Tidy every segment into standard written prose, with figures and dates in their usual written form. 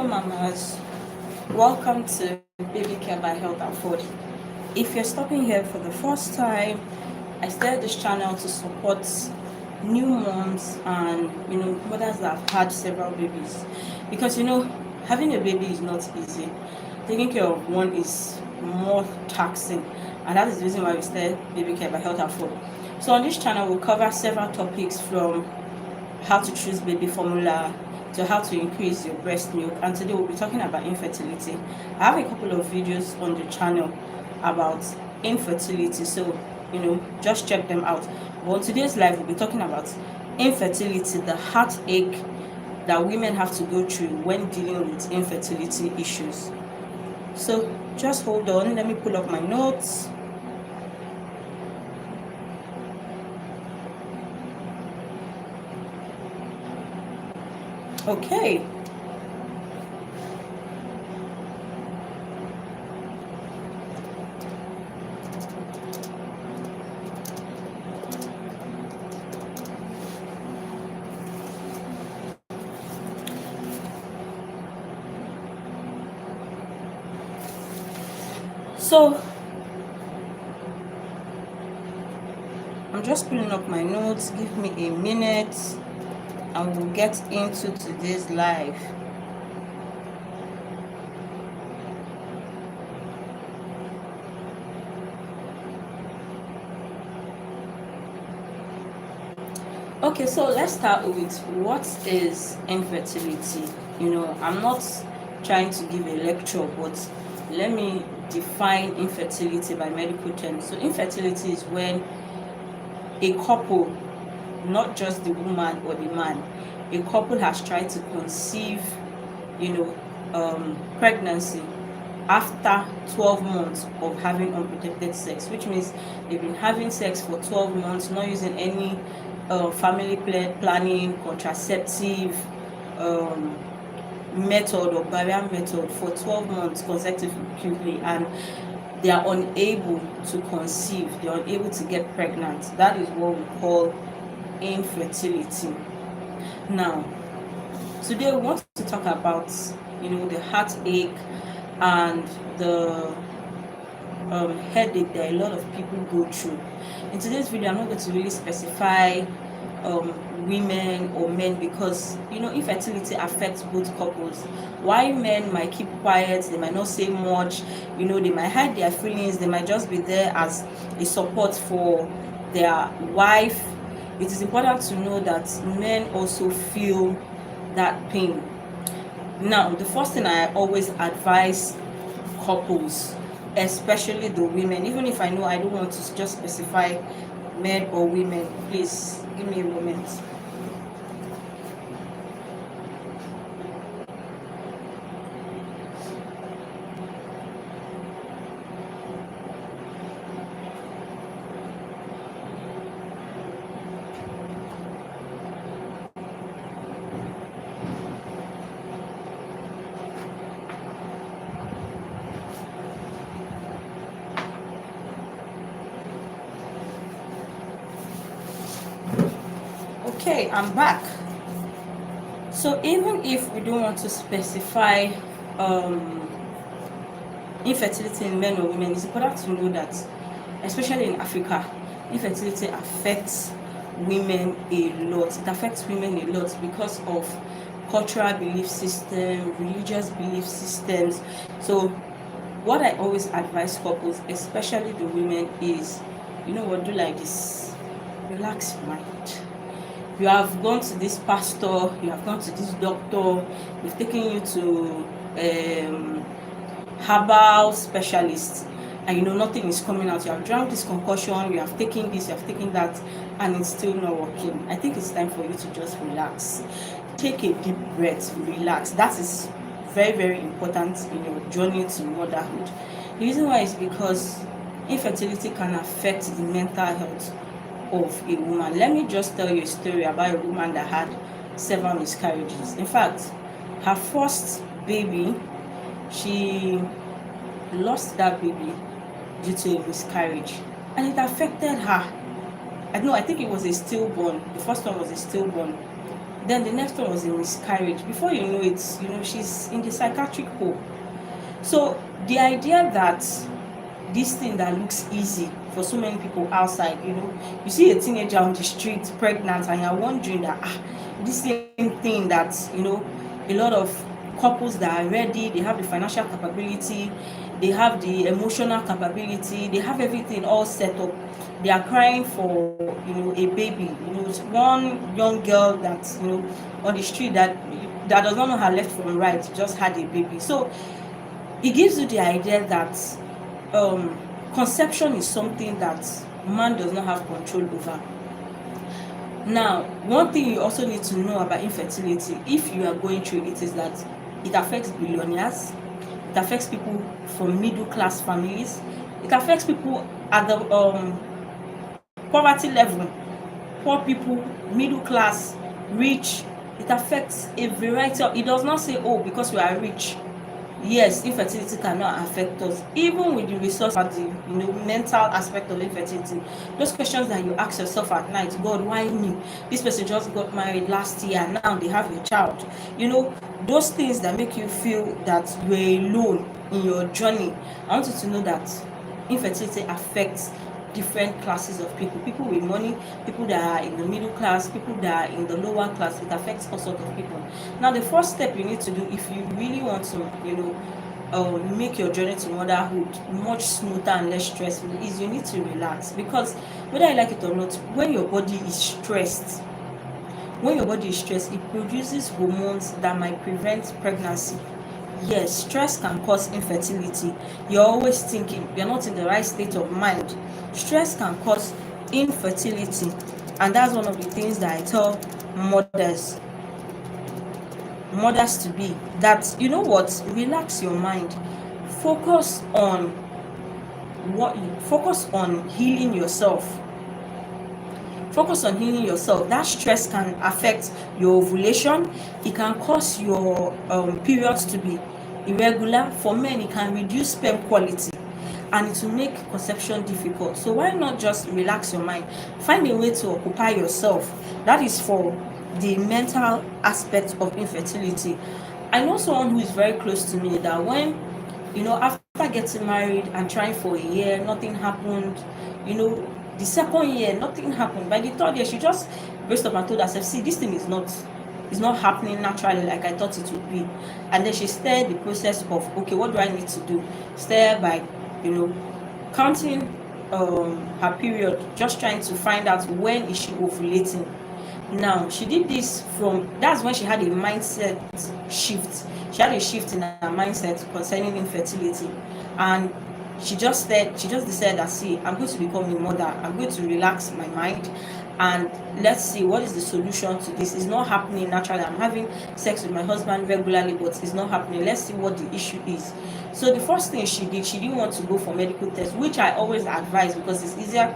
Hello mamas, welcome to Baby Care by Health Afford. If you're stopping here for the first time, I started this channel to support new moms and mothers that have had several babies, because having a baby is not easy. Taking care of one is more taxing, and that is the reason why we started Baby Care by Health Afford. So on this channel we'll cover several topics, from how to choose baby formula to how to increase your breast milk, and today we'll be talking about infertility. I have a couple of videos on the channel about infertility, so just check them out. But on today's live we'll be talking about infertility, the heartache that women have to go through when dealing with infertility issues. So just hold on, let me pull up my notes. Okay. So I'm just pulling up my notes. Give me a minute and we'll get into today's live. Okay, so let's start with what is infertility. I'm not trying to give a lecture, but let me define infertility by medical terms. So infertility is when a couple, not just the woman or the man, a couple has tried to conceive pregnancy after 12 months of having unprotected sex, which means they've been having sex for 12 months, not using any family planning, contraceptive method or barrier method for 12 months consecutively, and they are unable to conceive, they are unable to get pregnant. That is what we call infertility. Now, today we want to talk about the heartache and the headache that a lot of people go through. In today's video, I'm not going to really specify women or men, because infertility affects both couples. While men might keep quiet, they might not say much, they might hide their feelings, they might just be there as a support for their wife. It is important to know that men also feel that pain. Now, the first thing I always advise couples, especially the women, even if I know I don't want to just specify men or women, please give me a moment. Okay, I'm back. So even if we don't want to specify infertility in men or women, it's important to know that, especially in Africa, infertility affects women a lot. It affects women a lot because of cultural belief system, religious belief systems. So what I always advise couples, especially the women, is do like this: relax your mind. You have gone to this pastor, you have gone to this doctor, they've taken you to herbal specialist, and nothing is coming out. You have drank this concoction, you have taken this, you have taken that, and it's still not working. I think it's time for you to just relax. Take a deep breath, relax. That is very, very important in your journey to motherhood. The reason why is because infertility can affect the mental health of a woman. Let me just tell you a story about a woman that had several miscarriages. In fact, her first baby, she lost that baby due to a miscarriage, and it affected her. I think it was a stillborn. The first one was a stillborn. Then the next one was a miscarriage. Before you know it, she's in the psychiatric home. So the idea that this thing that looks easy for so many people outside, you see a teenager on the street pregnant and you're wondering that this same thing that a lot of couples that are ready, they have the financial capability, they have the emotional capability, they have everything all set up, they are crying for a baby. One young girl that's on the street that does not know her left from right just had a baby. So it gives you the idea that conception is something that man does not have control over. Now, one thing you also need to know about infertility, if you are going through it, is that it affects billionaires, it affects people from middle class families, it affects people at the poverty level, poor people, middle class, rich. It affects a variety of, it does not say, oh, because we are rich, yes, infertility cannot affect us. Even with the resource of the mental aspect of infertility, those questions that you ask yourself at night, God, why me? This person just got married last year and now they have a child. Those things that make you feel that you're alone in your journey. I want you to know that infertility affects different classes of people with money, people that are in the middle class, people that are in the lower class. It affects all sorts of people. Now, the first step you need to do if you really want to make your journey to motherhood much smoother and less stressful is you need to relax. Because whether you like it or not, when your body is stressed, it produces hormones that might prevent pregnancy. Yes, stress can cause infertility. You're always thinking, you're not in the right state of mind. Stress can cause infertility, and that's one of the things that I tell mothers to be, that relax your mind, focus on healing yourself. That stress can affect your ovulation. It can cause your periods to be irregular. For men, it can reduce sperm quality and it will make conception difficult. So why not just relax your mind? Find a way to occupy yourself. That is for the mental aspect of infertility. I know someone who is very close to me that when, after getting married and trying for a year, nothing happened. The second year, nothing happened. By the third year, she just braced up and told herself, see, this thing is not happening naturally like I thought it would be. And then she started the process of, okay, what do I need to do? Started by, counting her period, just trying to find out when is she ovulating. Now, she did this that's when she had a mindset shift. She had a shift in her mindset concerning infertility. And she just decided that, see, I'm going to become a mother. I'm going to relax my mind and let's see what is the solution to this. It's not happening naturally. I'm having sex with my husband regularly, but it's not happening. Let's see what the issue is. So the first thing she did, she didn't want to go for medical tests, which I always advise because it's easier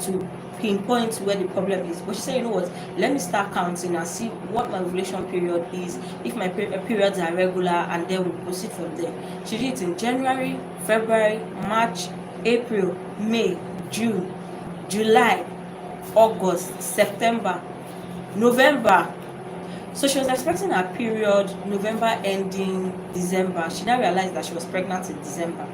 to pinpoint where the problem is. But she said, you know what, let me start counting and see what my ovulation period is, if my periods are regular, and then we'll proceed from there. She did it in January, February, March, April, May, June, July, August, September, November. So she was expecting her period November ending December. She now realized that she was pregnant in December.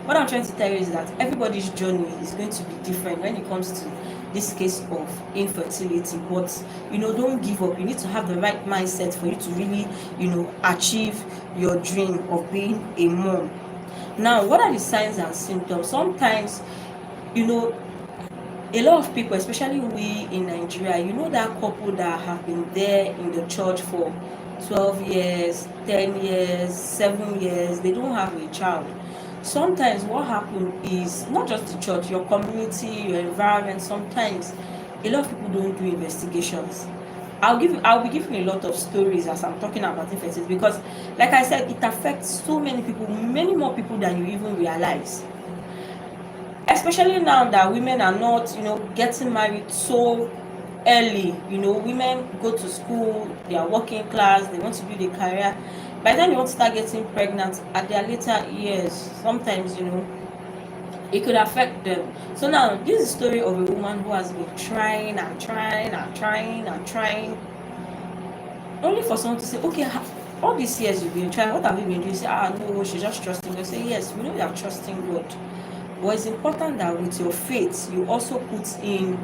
What I'm trying to tell you is that everybody's journey is going to be different when it comes to this case of infertility. But don't give up. You need to have the right mindset for you to really achieve your dream of being a mom. Now, what are the signs and symptoms? Sometimes a lot of people, especially we in Nigeria, that couple that have been there in the church for 12 years, 10 years, 7 years, they don't have a child. Sometimes what happens is not just the church, your community, your environment. Sometimes a lot of people don't do investigations. I'll be giving a lot of stories as I'm talking about infertility because, like I said, it affects so many people, many more people than you even realize. Especially now that women are not, getting married so early. Women go to school, they are working class, they want to build a career. By the time you want to start getting pregnant at their later years, sometimes it could affect them. So now this is a story of a woman who has been trying and trying and trying and trying Only for someone to say, okay, all these years you've been trying, what have you been doing? You say, no, she's just trusting God. Say, yes, we know you are trusting God. But it's important that with your faith, you also put in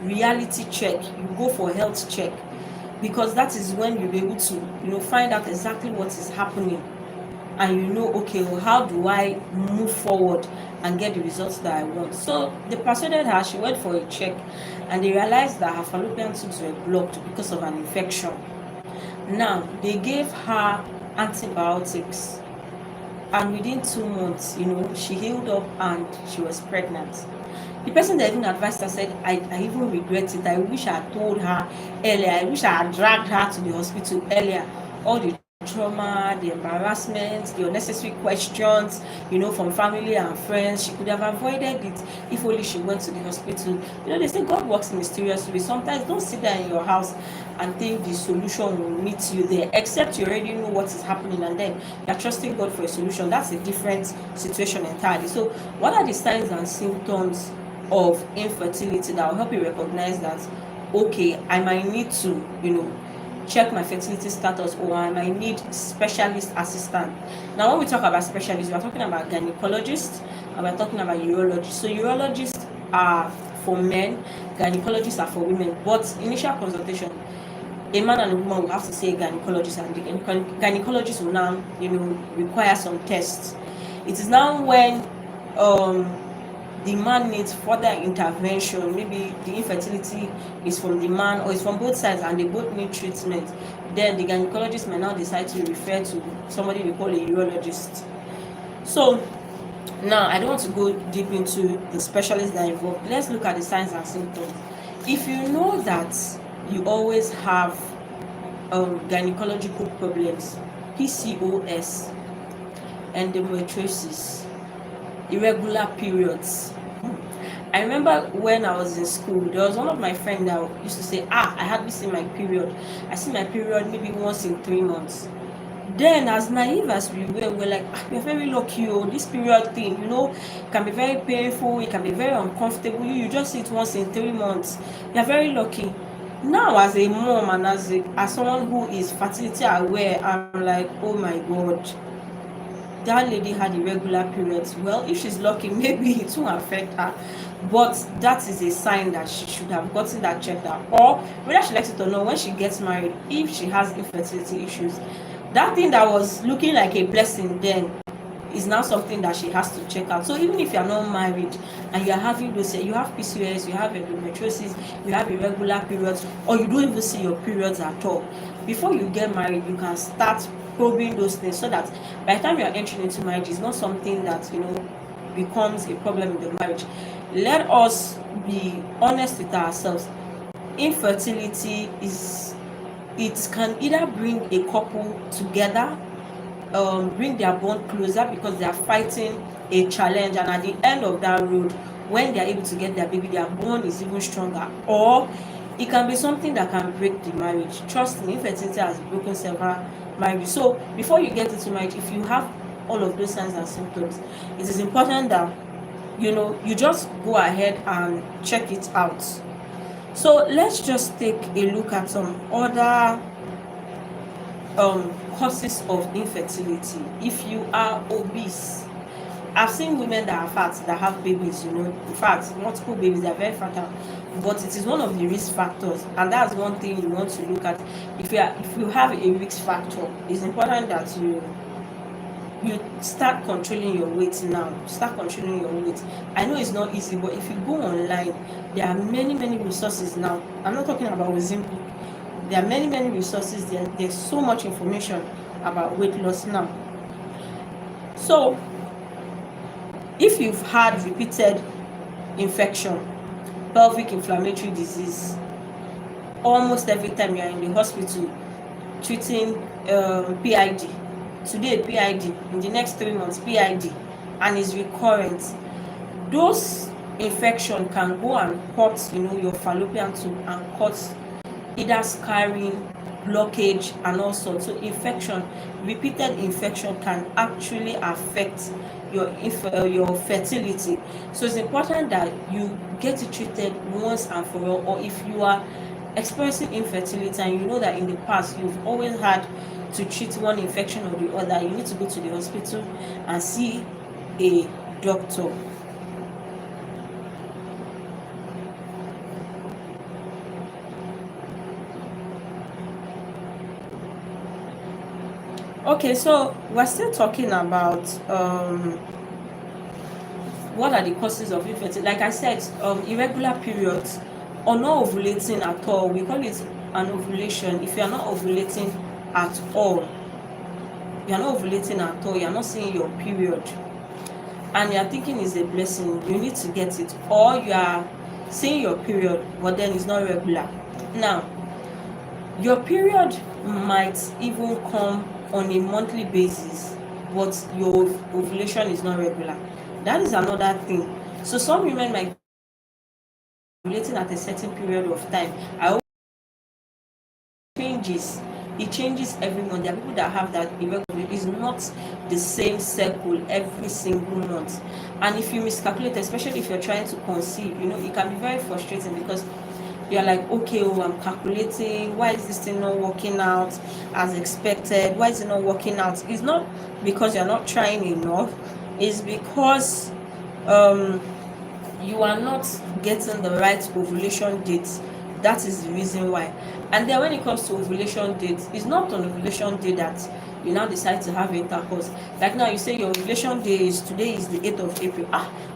reality check. You go for health check, because that is when you'll be able to, find out exactly what is happening. And okay, well, how do I move forward and get the results that I want? So they persuaded her, she went for a check, and they realized that her fallopian tubes were blocked because of an infection. Now, they gave her antibiotics, and within 2 months, she healed up and she was pregnant. The person that even advised her said, I even regret it. I wish I had told her earlier. I wish I had dragged her to the hospital earlier. All the trauma, the embarrassment, the unnecessary questions, from family and friends, she could have avoided it if only she went to the hospital. They say God works in mysterious ways. Sometimes don't sit there in your house and think the solution will meet you there, except you already know what is happening and then you're trusting God for a solution. That's a different situation entirely. So what are the signs and symptoms of infertility that will help you recognize that, okay, I might need to, check my fertility status, or I might need specialist assistant? Now, when we talk about specialists, we are talking about gynecologists and we're talking about urologists. So urologists are for men, gynecologists are for women. But initial consultation, a man and a woman will have to see a gynecologist, and the gynecologist will now, require some tests. It is now when the man needs further intervention. Maybe the infertility is from the man or it's from both sides and they both need treatment. Then the gynecologist may now decide to refer to somebody we call a urologist. So now, I don't want to go deep into the specialists that are involved. Let's look at the signs and symptoms. If you know that you always have gynecological problems, PCOS, endometriosis, irregular periods. I remember when I was in school, there was one of my friends that used to say, I hardly see my period. I see my period maybe once in 3 months. Then, as naive as we were, we're like, we're very lucky. This period thing, can be very painful. It can be very uncomfortable. You just see it once in 3 months. You're very lucky. Now, as a mom and as someone who is fertility aware, I'm like, oh my God, that lady had irregular periods. Well, if she's lucky, maybe it won't affect her, but that is a sign that she should have gotten that checked out. Or whether she likes it or not, when she gets married, if she has infertility issues, that thing that was looking like a blessing then is now something that she has to check out. So even if you're not married and you're having those, you have PCOS, you have endometriosis, you have irregular periods, or you don't even see your periods at all, before you get married, you can start probing those things, so that by the time you're entering into marriage, it's not something that becomes a problem in the marriage. Let us be honest with ourselves. Infertility it can either bring a couple together, bring their bond closer because they are fighting a challenge, and at the end of that road, when they are able to get their baby, their bond is even stronger. Or it can be something that can break the marriage. Trust me, infertility has broken several marriages. So before you get into marriage, if you have all of those signs and symptoms, it is important that you just go ahead and check it out. So let's just take a look at some other causes of infertility. If you are obese, I've seen women that are fat that have babies, in fact, multiple babies, they're very fertile, but it is one of the risk factors, and that's one thing you want to look at. If you have a risk factor, it's important that you start controlling your weight now. Start controlling your weight. I know it's not easy, but if you go online, there are many resources now. I'm not talking about Ozempic. There are many resources. There's so much information about weight loss now. So if you've had repeated infection, pelvic inflammatory disease, almost every time you're in the hospital treating PID, today PID, in the next 3 months PID, and is recurrent, those infection can go and cut your fallopian tube and cause either scarring, blockage, and all sorts. So repeated infection can actually affect your fertility. So it's important that you get it treated once and for all. Or if you are experiencing infertility and you know that in the past you've always had to treat one infection or the other, you need to go to the hospital and see a doctor. Okay, so we're still talking about what are the causes of infertility. Like I said, irregular periods or not ovulating at all. We call it an ovulation. If you are not ovulating at all, you are not ovulating at all, you are not seeing your period, and you are thinking it's a blessing, you need to get it, or you are seeing your period but then it's not regular. Now, your period might even come on a monthly basis, but your ovulation is not regular. That is another thing. So some women might be ovulating at a certain period of time. It changes every month. There are people that have that irregular. It's not the same cycle every single month. And if you miscalculate, especially if you're trying to conceive, it can be very frustrating because you're like, okay, I'm calculating, why is this thing not working out as expected? Why is it not working out? It's not because you're not trying enough, it's because you are not getting the right ovulation date. That is the reason why. And then when it comes to ovulation date, it's not on ovulation day that you now decide to have intercourse. Like now you say your ovulation day is today, is the 8th of April.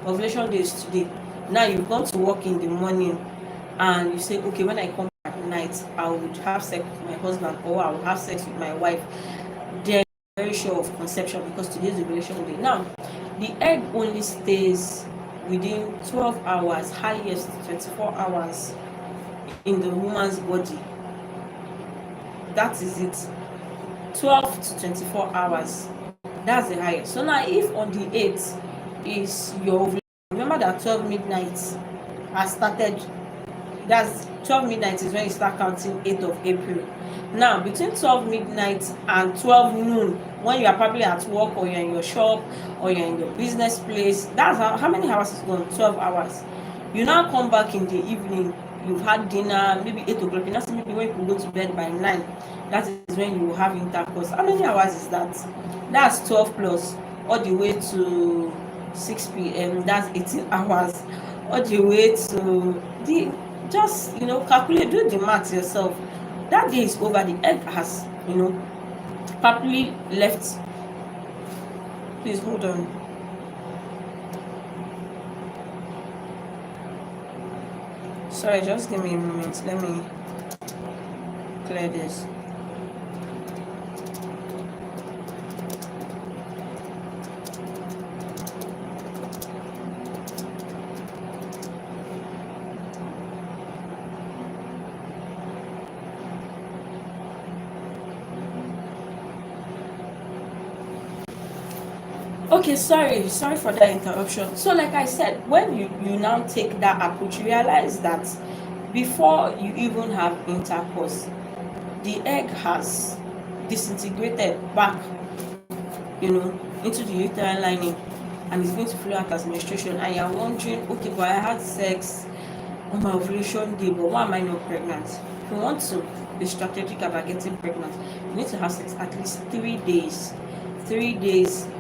Ovulation day is today. Now you've gone to work in the morning and you say, okay, when I come back at night, I would have sex with my husband or I will have sex with my wife. Then very sure of conception because today's ovulation day. Now, the egg only stays within 12 hours, highest 24 hours in the woman's body. That is it. 12 to 24 hours. That's the highest. So now if on the 8th is your ovulation, remember that 12 midnight has started. That's 12 midnight is when you start counting 8th of April. Now, between 12 midnight and 12 noon, when you are probably at work or you're in your shop or you're in your business place, that's how many hours is gone? 12 hours. You now come back in the evening, you've had dinner, maybe 8 o'clock. You now see maybe when you go to bed by 9, that is when you will have intercourse. How many hours is that? That's 12 plus all the way to 6 p.m. That's 18 hours. All the way to the, just calculate, do the math yourself. That day is over. The egg has properly left. Please hold on. Sorry, just give me a moment. Let me clear this. Okay, sorry for that interruption. So like I said, when you now take that approach, you realize that before you even have intercourse, the egg has disintegrated back into the uterine lining and is going to flow out as menstruation, and you're wondering, okay, but I had sex on my ovulation day, but why am I not pregnant? If you want to be strategic about getting pregnant, you need to have sex at least 3 days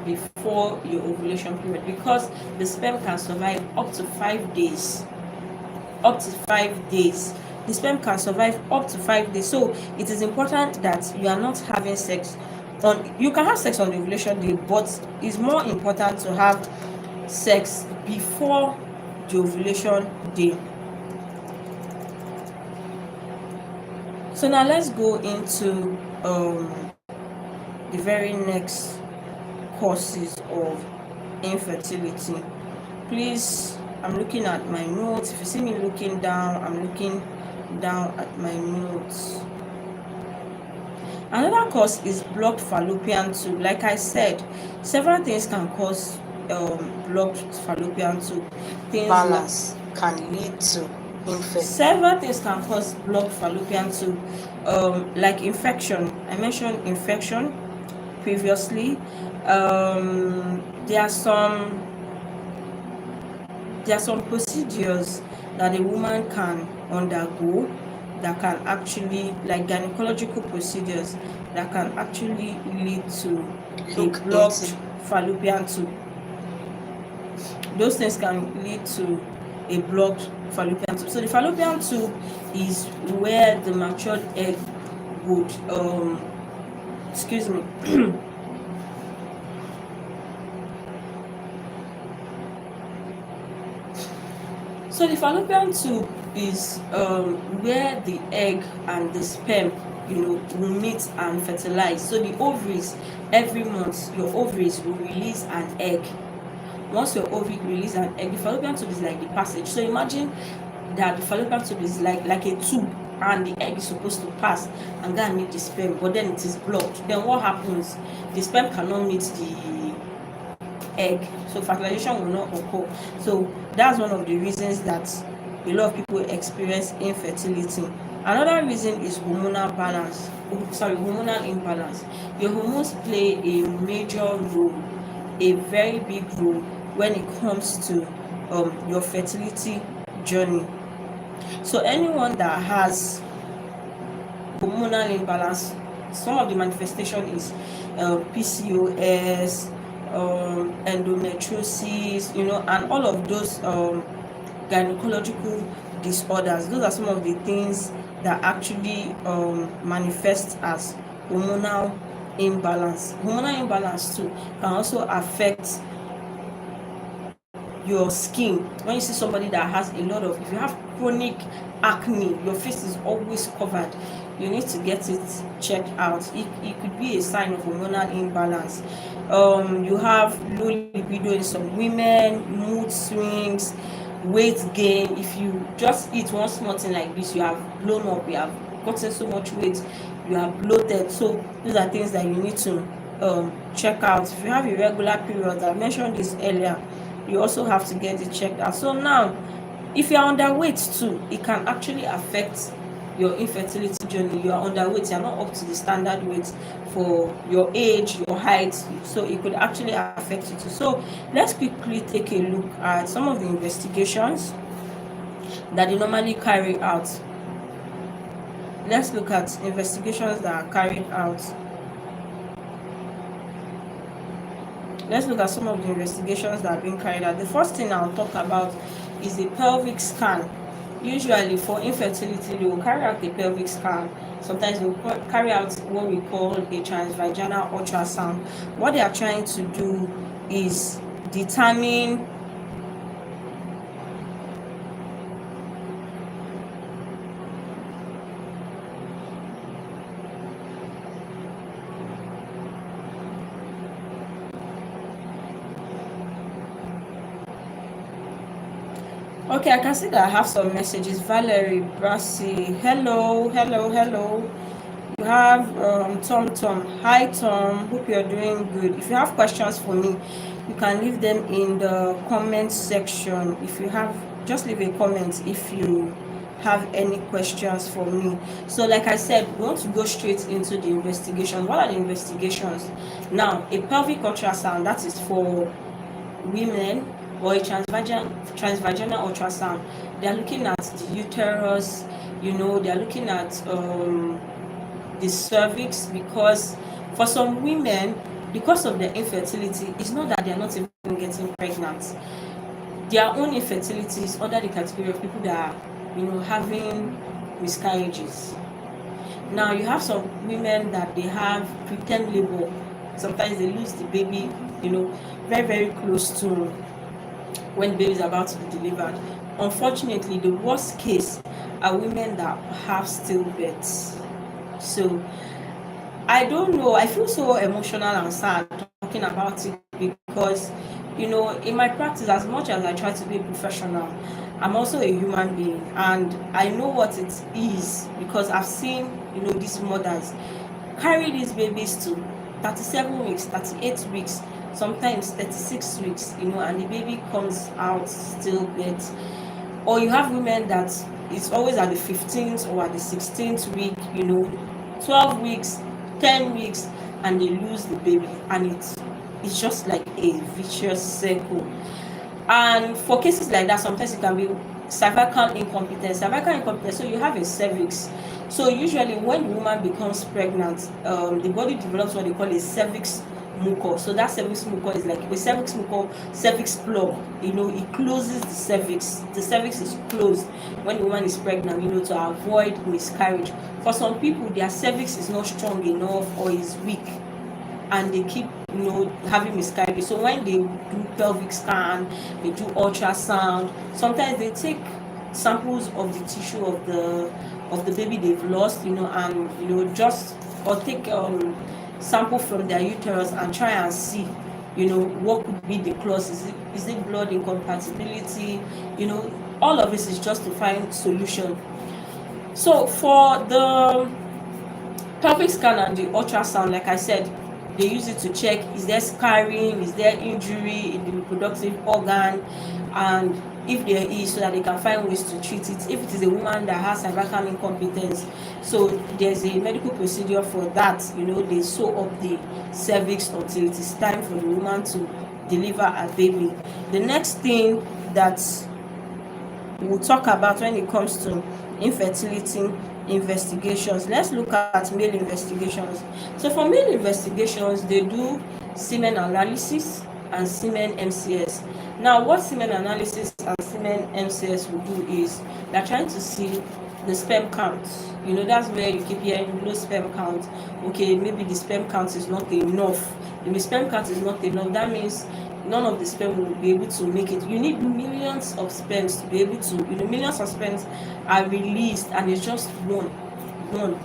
before your ovulation period, because the sperm can survive up to 5 days. The sperm can survive up to 5 days. So it is important that you are not having sex you can have sex on the ovulation day, but it's more important to have sex before the ovulation day. So now let's go into the very next causes of infertility. Please, I'm looking at my notes. If you see me looking down, I'm looking down at my notes. Another cause is blocked fallopian tube. Like I said, several things can cause blocked fallopian tube. Balance can lead to infertility. Several things can cause blocked fallopian tube, like infection. I mentioned infection previously. There are some procedures that a woman can undergo that can actually, like gynecological procedures, that can actually lead to a Look blocked into. fallopian tube. Those things can lead to a blocked fallopian tube. So the fallopian tube is where the matured egg would excuse me so the fallopian tube is where the egg and the sperm, will meet and fertilize. So the ovaries, every month your ovaries will release an egg. Once your ovary release an egg, the fallopian tube is like the passage. So imagine that the fallopian tube is like a tube, and the egg is supposed to pass and go and meet the sperm, but then it is blocked. Then what happens? The sperm cannot meet the egg, so fertilization will not occur. So that's one of the reasons that a lot of people experience infertility. Another reason is hormonal imbalance. Your hormones play a major role, a very big role, when it comes to your fertility journey. So anyone that has hormonal imbalance, some of the manifestation is PCOS, endometriosis, and all of those gynecological disorders. Those are some of the things that actually manifest as hormonal imbalance. Hormonal imbalance too can also affect your skin. When you see somebody that has a lot of, if you have chronic acne, your face is always covered, you need to get it checked out. It could be a sign of hormonal imbalance. You have low libido in some women, mood swings, weight gain. If you just eat one small thing like this, you have blown up, you have gotten so much weight, you are bloated. So these are things that you need to check out. If you have irregular periods, I mentioned this earlier, you also have to get it checked out. So now, if you are underweight too, it can actually affect your infertility journey. You are underweight, you are not up to the standard weight for your age, your height, so it could actually affect you too. So let's quickly take a look at some of the investigations that they normally carry out. Let's look at investigations that are carried out. Let's look at some of the investigations that are being carried out. The first thing I'll talk about is a pelvic scan. Usually for infertility, they will carry out a pelvic scan. Sometimes they will carry out what we call a transvaginal ultrasound. What they are trying to do is determine Okay, I can see that I have some messages. Valerie Brassi, hello. You have Tom. Hi Tom, hope you're doing good. If you have questions for me, you can leave them in the comment section. If you have, just leave a comment if you have any questions for me. So like I said, we want to go straight into the investigation. What are the investigations? Now, a pelvic ultrasound, that is for women, or a transvaginal ultrasound. They are looking at the uterus, they are looking at the cervix, because for some women, because of their infertility, it's not that they are not even getting pregnant. Their own infertility is under the category of people that are having miscarriages. Now you have some women that they have preterm labor. Sometimes they lose the baby very, very close to when the baby is about to be delivered. Unfortunately, the worst case are women that have stillbirths. So I don't know, I feel so emotional and sad talking about it, because in my practice, as much as I try to be professional, I'm also a human being, and I know what it is, because I've seen these mothers carry these babies to 37 weeks, 38 weeks, sometimes 36 weeks, and the baby comes out stillbirth. Or you have women that it's always at the 15th or at the 16th week, 12 weeks, 10 weeks, and they lose the baby, and it's just like a vicious circle. And for cases like that, sometimes it can be cervical incompetence. Cervical incompetence, so you have a cervix. So usually when the woman becomes pregnant, the body develops what they call a cervix mucus. So that cervix mucus is like a cervix mucus, cervix plug. It closes the cervix. The cervix is closed when the woman is pregnant, to avoid miscarriage. For some people, their cervix is not strong enough or is weak, and they keep having miscarriage. So when they do pelvic scan, they do ultrasound, sometimes they take samples of the tissue of the baby they've lost, and just or take sample from their uterus and try and see what could be the cause. Is it blood incompatibility? All of this is just to find solution. So for the pelvic scan and the ultrasound, like I said, they use it to check, is there scarring, is there injury in the reproductive organ, and if there is, so that they can find ways to treat it. If it is a woman that has cervical incompetence, so there's a medical procedure for that. They sew up the cervix until it is time for the woman to deliver a baby. The next thing that we'll talk about when it comes to infertility investigations, let's look at male investigations. So for male investigations, they do semen analysis and semen MCS. Now, what semen analysis and semen MCS will do is they're trying to see the sperm count. That's where you keep hearing low sperm count. Okay, maybe the sperm count is not enough. If the sperm count is not enough, that means none of the sperm will be able to make it. You need millions of sperms to be able to, millions of sperms are released, and it's just one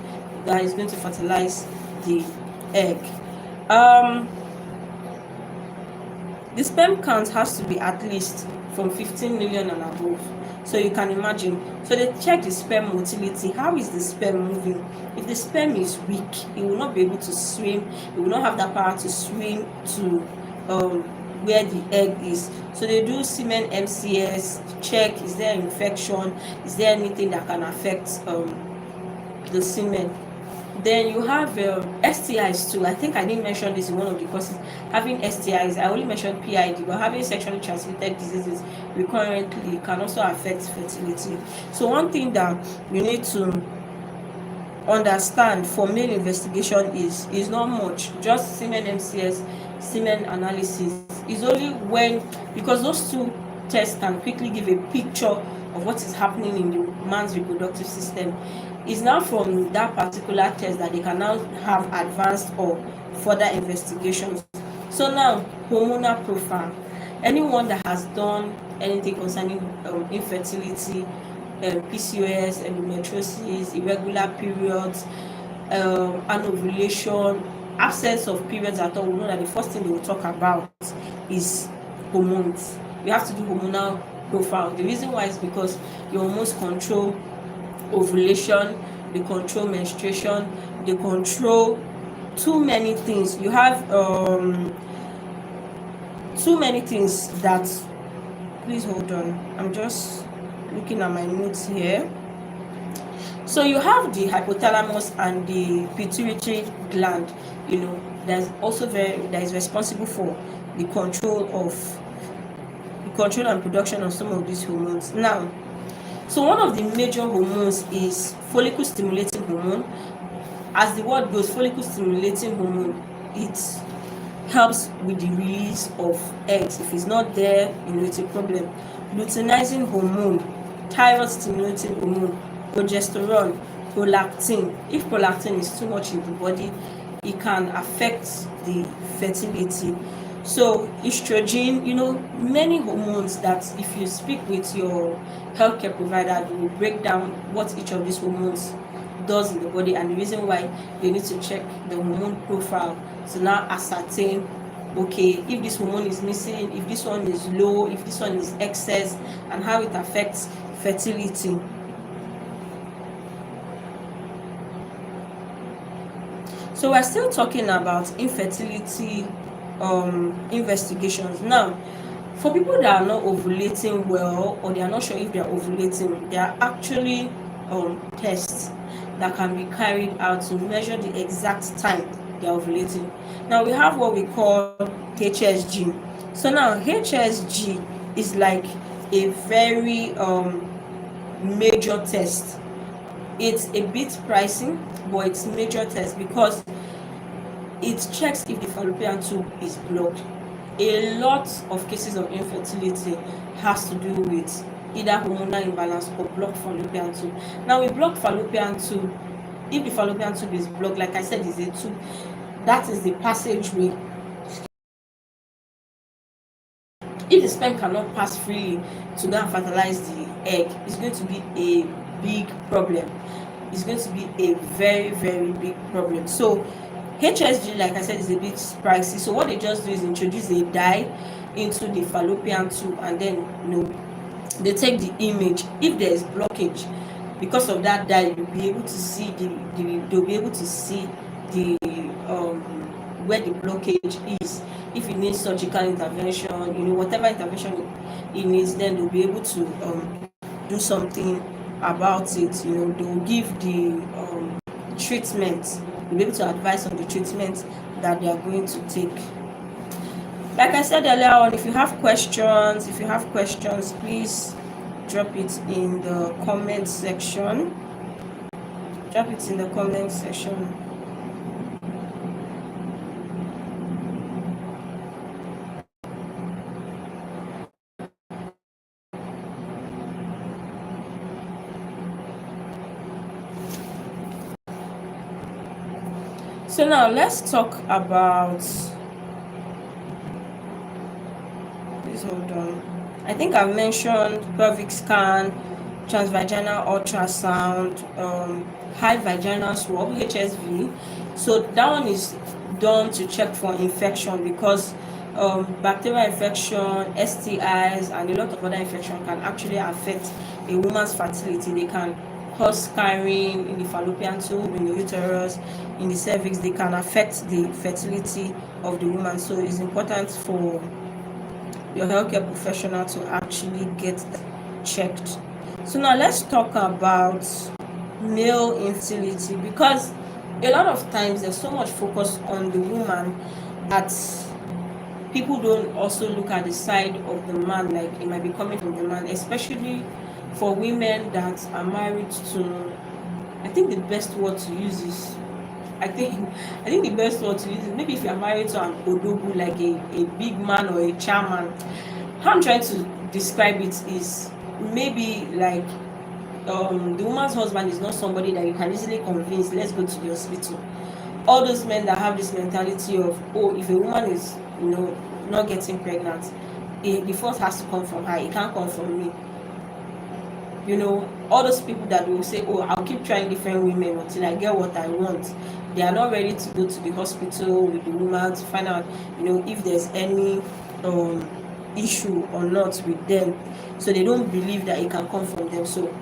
that is going to fertilize the egg. The sperm count has to be at least from 15 million and above. So you can imagine. So they check the sperm motility. How is the sperm moving? If the sperm is weak, it will not be able to swim. It will not have that power to swim to where the egg is. So they do semen MCS, check, is there infection, is there anything that can affect the semen. Then you have STIs too. I think I didn't mention this in one of the courses. Having STIs, I only mentioned PID, but having sexually transmitted diseases recurrently can also affect fertility. So one thing that you need to understand for male investigation is not much. Just semen MCS, semen analysis is only when, because those two tests can quickly give a picture of what is happening in the man's reproductive system. It's now from that particular test that they can now have advanced or further investigations. So now, hormonal profile. Anyone that has done anything concerning infertility, PCOS, endometriosis, irregular periods, anovulation, absence of periods at all, we know that the first thing they will talk about is hormones. You have to do hormonal profile. The reason why is because your hormones control ovulation, they control menstruation, they control too many things. You have too many things that, please hold on, I'm just looking at my notes here. So you have the hypothalamus and the pituitary gland, that is responsible for the control and production of some of these hormones. Now, so one of the major hormones is follicle stimulating hormone. As the word goes, follicle stimulating hormone, it helps with the release of eggs. If it's not there, it's a problem. Luteinizing hormone, thyroid stimulating hormone, progesterone, prolactin. If prolactin is too much in the body, it can affect the fertility. So estrogen, many hormones that if you speak with your healthcare provider, they will break down what each of these hormones does in the body, and the reason why they need to check the hormone profile to now ascertain, okay, if this hormone is missing, if this one is low, if this one is excess, and how it affects fertility. So we're still talking about infertility investigations. Now, for people that are not ovulating well, or they are not sure if they are ovulating, there are actually tests that can be carried out to measure the exact time they are ovulating. Now, we have what we call HSG. So now HSG is like a very major test. It's a bit pricey, but it's major test because it checks if the fallopian tube is blocked. A lot of cases of infertility has to do with either hormonal imbalance or blocked fallopian tube. Now, with blocked fallopian tube, if the fallopian tube is blocked, like I said, is a tube, that is the passageway. If the sperm cannot pass freely to go and fertilize the egg, it's going to be a big problem. It's going to be a very, very big problem. So HSG, like I said, is a bit pricey. So what they just do is introduce a dye into the fallopian tube, and then they take the image. If there is blockage, because of that dye, you'll be able to see they'll be able to see the where the blockage is. If it needs surgical intervention, whatever intervention it needs, then they'll be able to do something about it. They'll give the treatment. They'll be able to advise on the treatment that they are going to take. Like I said earlier on, if you have questions, please drop it in the comment section. So now let's talk about, please hold on. I think I've mentioned pelvic scan, transvaginal ultrasound, high vaginal swab, HSV. So that one is done to check for infection, because bacterial infection, STIs, and a lot of other infections can actually affect a woman's fertility. They can cause scarring in the fallopian tube, in the uterus, in the cervix. They can affect the fertility of the woman. So it's important for your healthcare professional to actually get that checked. So now let's talk about male infertility, because a lot of times there's so much focus on the woman that people don't also look at the side of the man, like it might be coming from the man, especially for women that are married to, I think the best word to use is, the best word to use is, maybe if you're married to an odogu, like a big man or a chairman. How I'm trying to describe it is, maybe like the woman's husband is not somebody that you can easily convince, let's go to the hospital. All those men that have this mentality of, if a woman is not getting pregnant, the first has to come from her, it can't come from me. All those people that will say, I'll keep trying different women until I get what I want. They are not ready to go to the hospital with the woman to find out if there's any issue or not with them. So they don't believe that it can come from them. So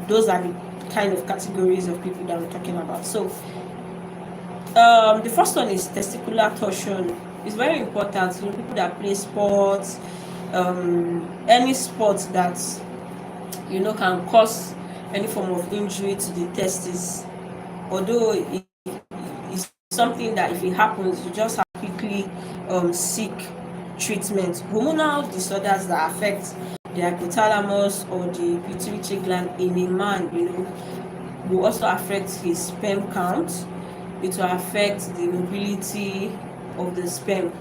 those are the kind of categories of people that I'm talking about. So the first one is testicular torsion. It's very important. People that play sports, any sports that can cause any form of injury to the testes, although it's something that if it happens, you just have to quickly seek treatment. Hormonal disorders that affect the hypothalamus or the pituitary gland in a man, will also affect his sperm count. It will affect the mobility of the sperm.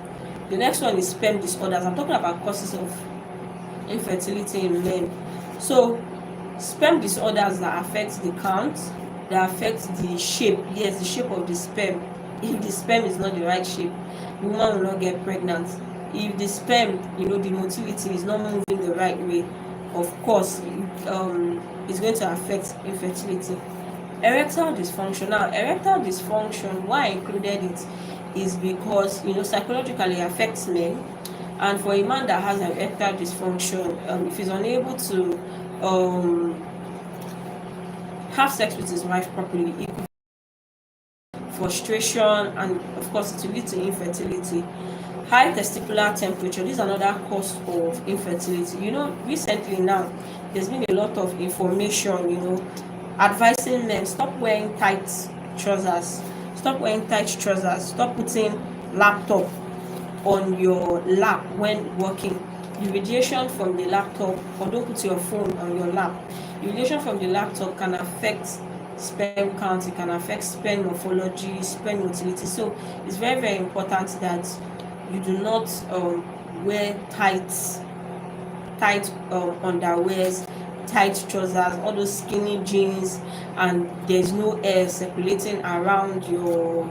The next one is sperm disorders. I'm talking about causes of infertility in men. So sperm disorders that affect the count, that affect the shape. Yes, the shape of the sperm. If the sperm is not the right shape, the woman will not get pregnant. If the sperm, the motility is not moving the right way, of course, it's going to affect infertility. Erectile dysfunction. Now, erectile dysfunction, why I included it is because, psychologically it affects men. And for a man that has an erectile dysfunction, if he's unable to have sex with his wife properly, it could frustration, and of course it will lead to infertility. High testicular temperature, this is another cause of infertility. Recently now, there's been a lot of information, advising men, stop wearing tight trousers, stop putting laptop on your lap when working. The radiation from the laptop, or don't put your phone on your lap, Urination from the laptop can affect sperm count, it can affect sperm morphology, sperm motility. So it's very, very important that you do not wear tight underwears, tight trousers, all those skinny jeans, and there's no air circulating around your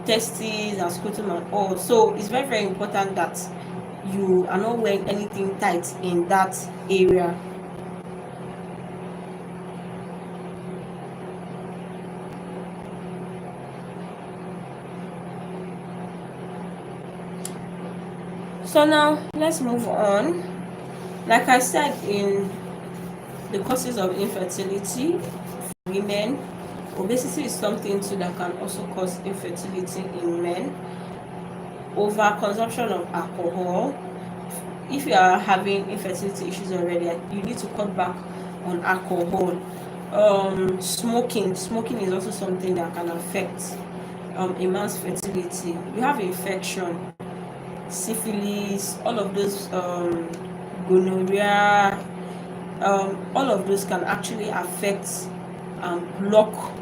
testes and scrotum and all. So it's very, very important that you are not wearing anything tight in that area. So now let's move on. Like I said, in the causes of infertility for women, obesity is something too that can also cause infertility in men. Overconsumption of alcohol. If you are having infertility issues already, you need to cut back on alcohol. Smoking is also something that can affect a man's fertility. You have infection, syphilis, all of those, gonorrhea, all of those can actually affect and block.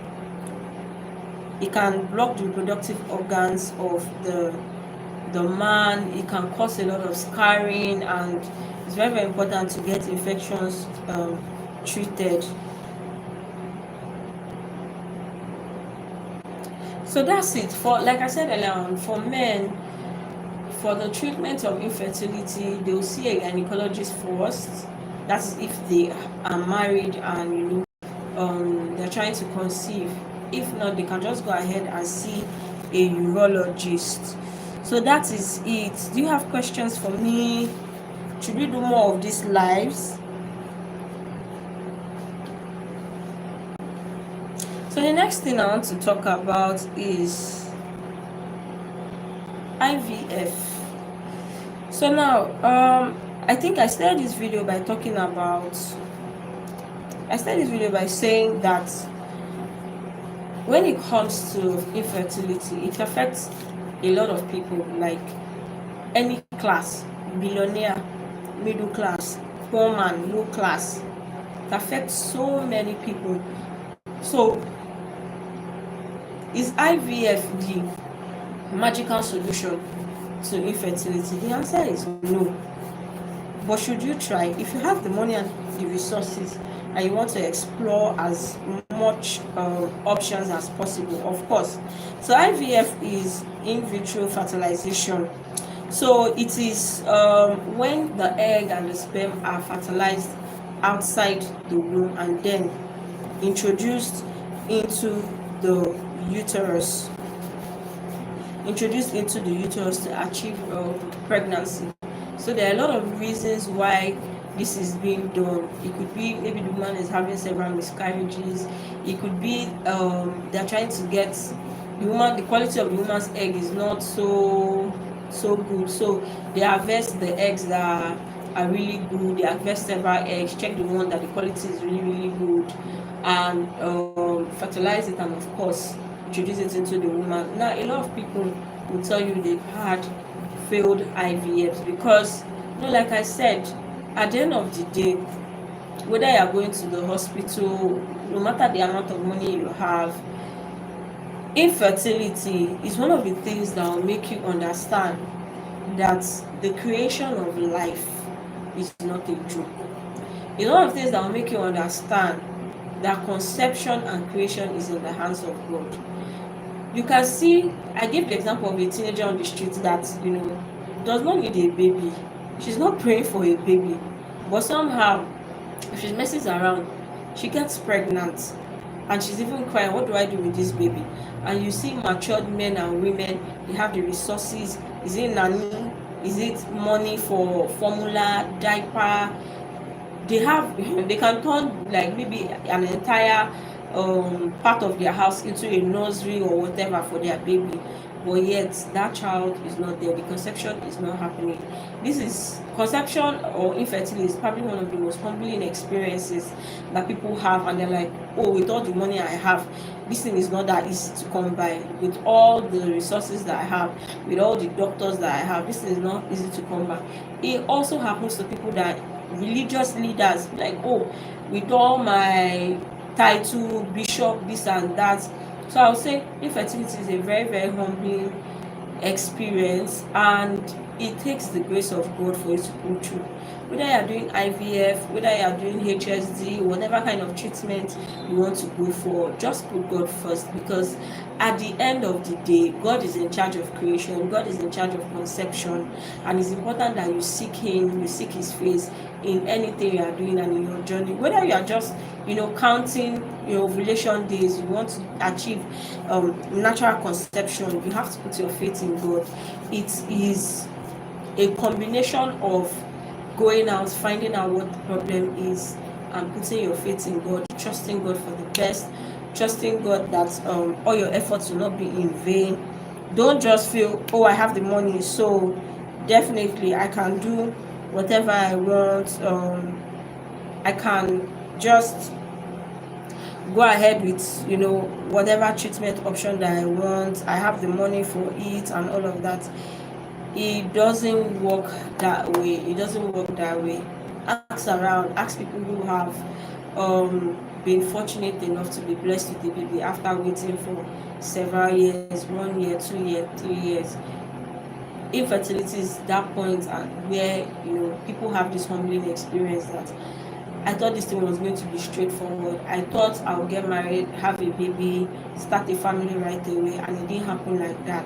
It can block the reproductive organs of the man. It can cause a lot of scarring, and it's very, very important to get infections treated. So that's it. For, like I said earlier on, for men, for the treatment of infertility, they will see a gynecologist first. That's if they are married and they're trying to conceive. If not, they can just go ahead and see a urologist. So that is it. Do you have questions for me? Should we do more of these lives? So the next thing I want to talk about is IVF. So now, I think I started this video by saying that when it comes to infertility, it affects a lot of people, like any class, billionaire, middle class, poor man, low class. It affects so many people. So is IVF the magical solution to infertility? The answer is no. But should you try? If you have the money and the resources and you want to explore as much options as possible, of course. So IVF is in vitro fertilization. So it is when the egg and the sperm are fertilized outside the womb and then introduced into the uterus to achieve pregnancy. So there are a lot of reasons why this is being done. It could be maybe the woman is having several miscarriages. It could be they're trying to get the quality of the woman's egg is not so good. So they harvest the eggs that are really good. They harvest several eggs, check the one that the quality is really, really good, and fertilize it, and of course introduce it into the woman. Now a lot of people will tell you they've had failed IVFs because, like I said, at the end of the day, whether you are going to the hospital, no matter the amount of money you have, infertility is one of the things that will make you understand that the creation of life is not a joke. It's one of the things that will make you understand that conception and creation is in the hands of God. You can see, I gave the example of a teenager on the street that does not need a baby. She's not praying for a baby, but somehow if she messes around, she gets pregnant, and she's even crying, what do I do with this baby? And you see matured men and women, they have the resources. Is it nanny? Is it money for formula, diaper? They can turn like maybe an entire part of their house into a nursery or whatever for their baby, but yet that child is not there. The conception is not happening. Conception or infertility is probably one of the most humbling experiences that people have, and they're like, oh, with all the money I have, this thing is not that easy to come by. With all the resources that I have, with all the doctors that I have, this thing is not easy to come by. It also happens to people that religious leaders, like, oh, with all my title, bishop, this and that. So I'll say infertility is a very, very humbling experience, and it takes the grace of God for you to go through. Whether you are doing IVF, whether you are doing HSD, whatever kind of treatment you want to go for, just put God first, because at the end of the day, God is in charge of creation, God is in charge of conception, and it's important that you seek Him, you seek His face in anything you are doing and in your journey. Whether you are just, counting your ovulation days, you want to achieve natural conception, you have to put your faith in God. It is a combination of going out, finding out what the problem is, and putting your faith in God, trusting God for the best, trusting God that all your efforts will not be in vain. Don't just feel, oh, I have the money, so definitely I can do whatever I want. I can just go ahead with whatever treatment option that I want. I have the money for it and all of that. It doesn't work that way. Ask around, ask people who have been fortunate enough to be blessed with a baby after waiting for several years, 1 year, 2 years, 3 years. Infertility is that point where people have this humbling experience that I thought this thing was going to be straightforward. I thought I would get married, have a baby, start a family right away, and it didn't happen like that.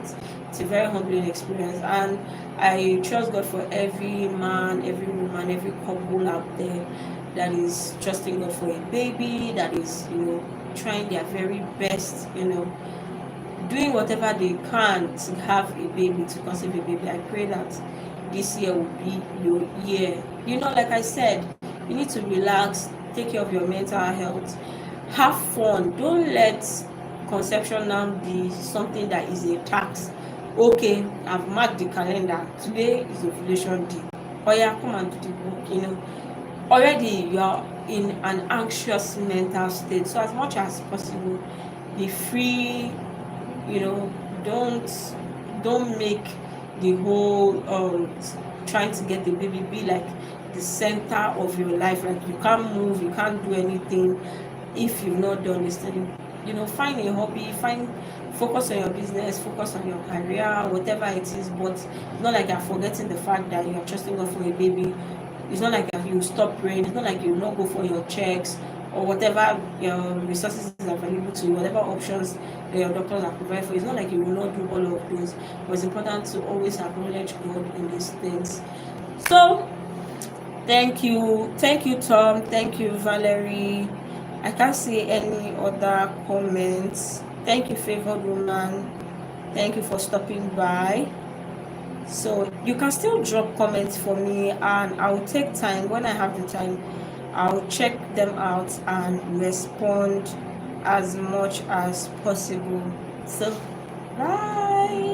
It's a very humbling experience, and I trust God for every man, every woman, every couple out there that is trusting God for a baby, that is trying their very best, doing whatever they can to have a baby, to conceive a baby. I pray that this year will be your year. Like I said, you need to relax, take care of your mental health, have fun. Don't let conception now be something that is a tax. Okay, I've marked the calendar, today is ovulation day, oh yeah, come and do the work. Already you are in an anxious mental state, so as much as possible, be free. Don't make the whole trying to get the baby be like the center of your life. Like, you can't move, you can't do anything if you've not done this thing. Find a hobby, focus on your business, focus on your career, whatever it is. But it's not like you're forgetting the fact that you're trusting God for a baby. It's not like you stop praying. It's not like you will not go for your checks or whatever resources are available to you, whatever options your doctors are providing for. It's not like you will not do all of those, but it's important to always acknowledge God in these things. So thank you, Tom. Thank you, Valerie. I can't see any other comments. Thank you, favored woman. Thank you for stopping by. So you can still drop comments for me, and I'll take time. When I have the time, I'll check them out and respond as much as possible. So bye.